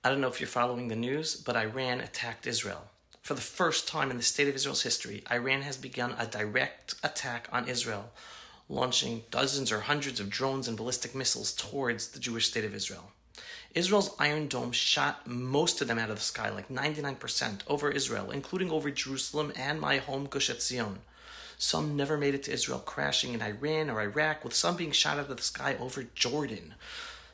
I don't know if you're following the news, but Iran attacked Israel. For the first time in the state of Israel's history, Iran has begun a direct attack on Israel, launching dozens or hundreds of drones and ballistic missiles towards the Jewish state of Israel. Israel's Iron Dome shot most of them out of the sky, like 99%, over Israel, including over Jerusalem and my home Gush Etzion. Some never made it to Israel, crashing in Iran or Iraq, with some being shot out of the sky over Jordan.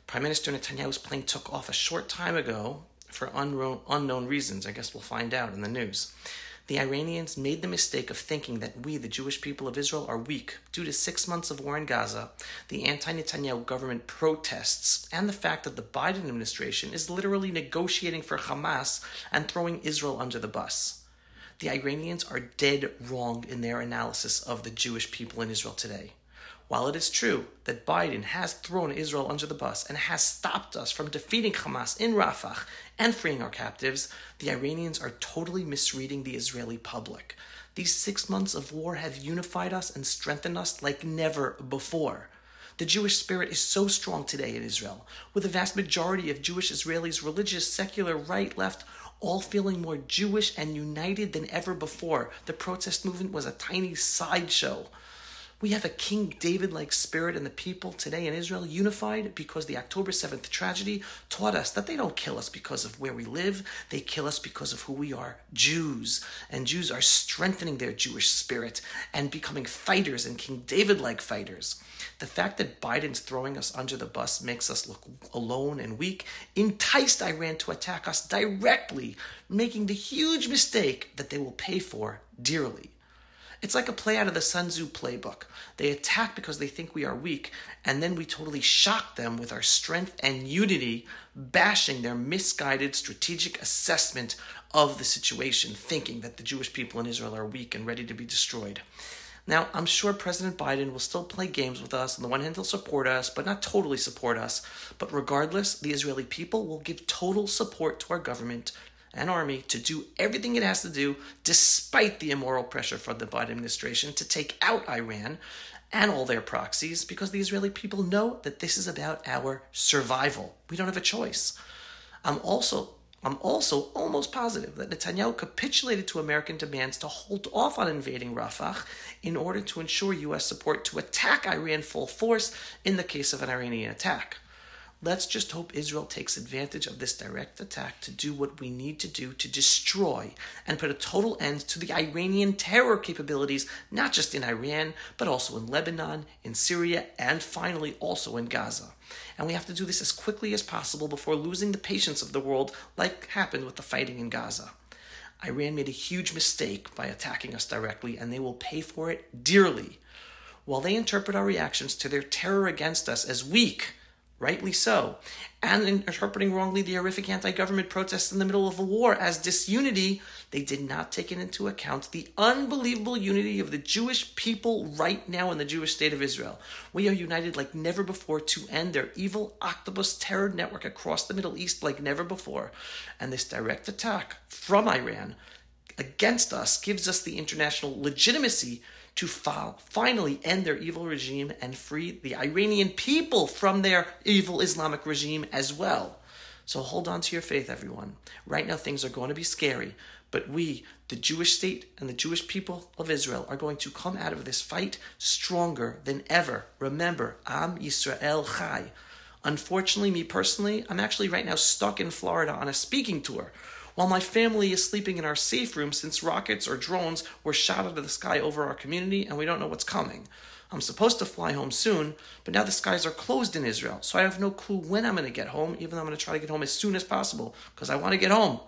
Prime Minister Netanyahu's plane took off a short time ago for unknown reasons. I guess we'll find out in the news. The Iranians made the mistake of thinking that we, the Jewish people of Israel, are weak due to 6 months of war in Gaza, the anti-Netanyahu government protests, and the fact that the Biden administration is literally negotiating for Hamas and throwing Israel under the bus. The Iranians are dead wrong in their analysis of the Jewish people in Israel today. While it is true that Biden has thrown Israel under the bus and has stopped us from defeating Hamas in Rafah and freeing our captives, the Iranians are totally misreading the Israeli public. These 6 months of war have unified us and strengthened us like never before. The Jewish spirit is so strong today in Israel, with the vast majority of Jewish Israelis, religious, secular, right, left, all feeling more Jewish and united than ever before. The protest movement was a tiny sideshow. We have a King David-like spirit in the people today in Israel, unified because the October 7th tragedy taught us that they don't kill us because of where we live, they kill us because of who we are, Jews. And Jews are strengthening their Jewish spirit and becoming fighters and King David-like fighters. The fact that Biden's throwing us under the bus makes us look alone and weak, enticed Iran to attack us directly, making the huge mistake that they will pay for dearly. It's like a play out of the Sunzu Playbook. They attack because they think we are weak, and then we totally shock them with our strength and unity, bashing their misguided strategic assessment of the situation, thinking that the Jewish people in Israel are weak and ready to be destroyed. Now, I'm sure President Biden will still play games with us. On the one hand, he'll support us, but not totally support us. But regardless, the Israeli people will give total support to our government and army to do everything it has to do, despite the immoral pressure from the Biden administration to take out Iran and all their proxies, because the Israeli people know that this is about our survival. We don't have a choice. I'm also almost positive that Netanyahu capitulated to American demands to hold off on invading Rafah in order to ensure U.S. support to attack Iran full force in the case of an Iranian attack. Let's just hope Israel takes advantage of this direct attack to do what we need to do to destroy and put a total end to the Iranian terror capabilities, not just in Iran, but also in Lebanon, in Syria, and finally also in Gaza. And we have to do this as quickly as possible before losing the patience of the world, like happened with the fighting in Gaza. Iran made a huge mistake by attacking us directly, and they will pay for it dearly. While they interpret our reactions to their terror against us as weak, rightly so, and interpreting wrongly the horrific anti-government protests in the middle of a war as disunity, they did not take into account the unbelievable unity of the Jewish people right now in the Jewish state of Israel. We are united like never before to end their evil octopus terror network across the Middle East like never before. And this direct attack from Iran against us gives us the international legitimacy to finally end their evil regime and free the Iranian people from their evil Islamic regime as well. So hold on to your faith, everyone. Right now things are going to be scary, but we, the Jewish state and the Jewish people of Israel, are going to come out of this fight stronger than ever. Remember, Am Yisrael Chai. Unfortunately, me personally, I'm actually right now stuck in Florida on a speaking tour, while my family is sleeping in our safe room since rockets or drones were shot out of the sky over our community and we don't know what's coming. I'm supposed to fly home soon, but now the skies are closed in Israel, so I have no clue when I'm going to get home, even though I'm going to try to get home as soon as possible, because I want to get home.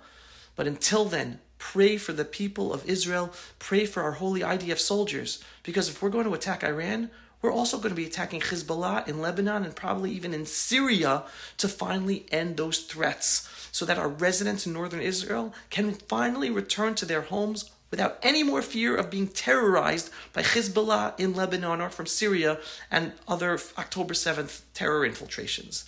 But until then, pray for the people of Israel, pray for our holy IDF soldiers, because if we're going to attack Iran, we're also going to be attacking Hezbollah in Lebanon and probably even in Syria to finally end those threats, so that our residents in northern Israel can finally return to their homes without any more fear of being terrorized by Hezbollah in Lebanon or from Syria and other October 7th terror infiltrations.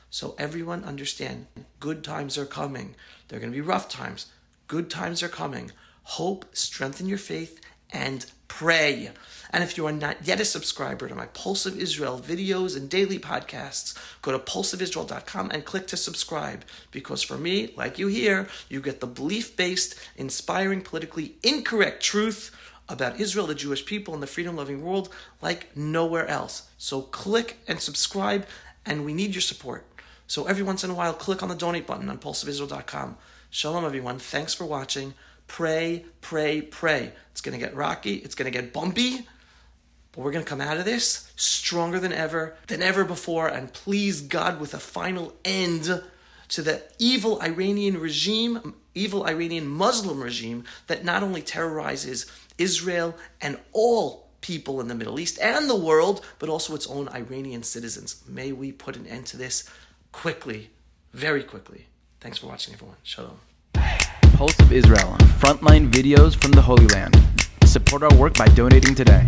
So everyone understand, good times are coming. They're going to be rough times. Good times are coming. Hope, strengthen your faith, and pray. And if you are not yet a subscriber to my Pulse of Israel videos and daily podcasts, go to pulseofisrael.com and click to subscribe. Because for me, like you hear, you get the belief-based, inspiring, politically incorrect truth about Israel, the Jewish people, and the freedom-loving world like nowhere else. So click and subscribe, and we need your support. So every once in a while, click on the donate button on pulseofisrael.com. Shalom, everyone. Thanks for watching. Pray, pray, pray. It's going to get rocky. It's going to get bumpy. But we're going to come out of this stronger than ever before. And please God, with a final end to the evil Iranian regime, evil Iranian Muslim regime that not only terrorizes Israel and all people in the Middle East and the world, but also its own Iranian citizens. May we put an end to this quickly, very quickly. Thanks for watching, everyone. Shalom. Pulse of Israel, frontline videos from the Holy Land. Support our work by donating today.